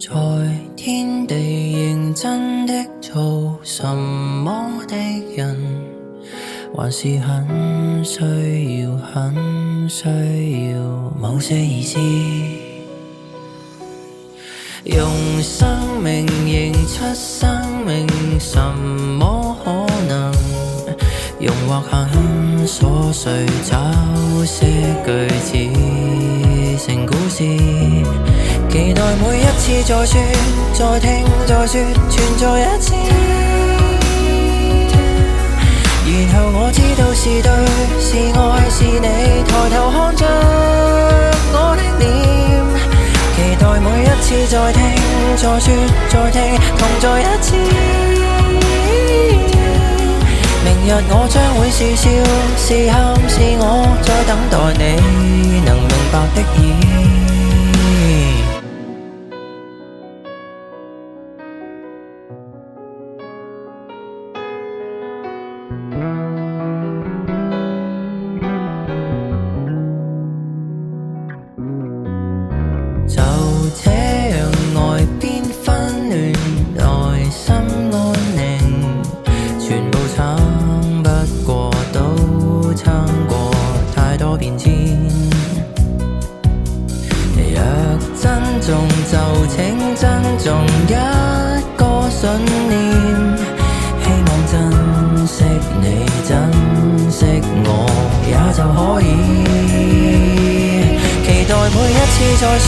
在天地認真的做什麼的人，還是很需要某些意思。用生命認出生命，什麼可能？用或很瑣碎找些句子成故事，期待每一次再說再聽再說存在一次，然後我知道是對是愛是你抬頭看着我的臉，期待每一次再聽再說再聽同在一次，明日我將會是笑是喊是我在等待你能明白的意。就這樣外邊紛亂，內心安寧，全部撐不過都撐過太多變遷。若珍重就請珍重一個信念，希望珍惜你珍惜我也就可以。期待每一次再說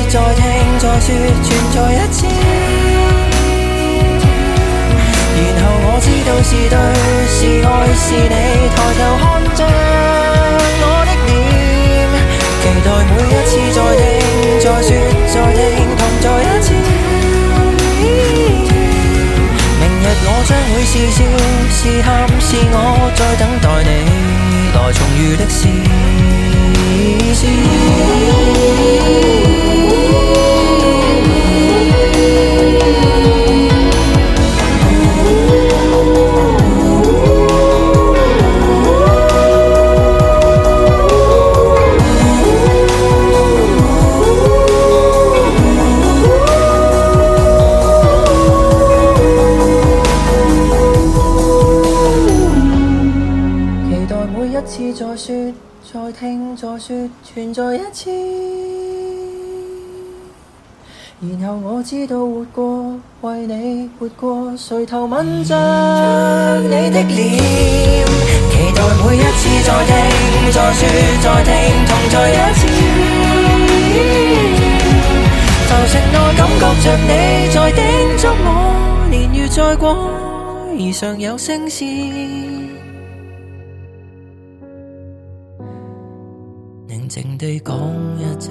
再聽再說存在一次，然後我知道是對是愛是你抬頭看着我的臉，期待每一次再聽再說再聽同在一次，明日我將會是笑是喊是我在等待你來重遇的事。期待每一次再說再聽再說存在一次，然後我知道活過為你活過，垂頭吻着你的臉，期待每一次再聽再說再聽同在一次，就承諾感覺着你在叮囑我，年月再過而常有聲線，寧靜地講一切。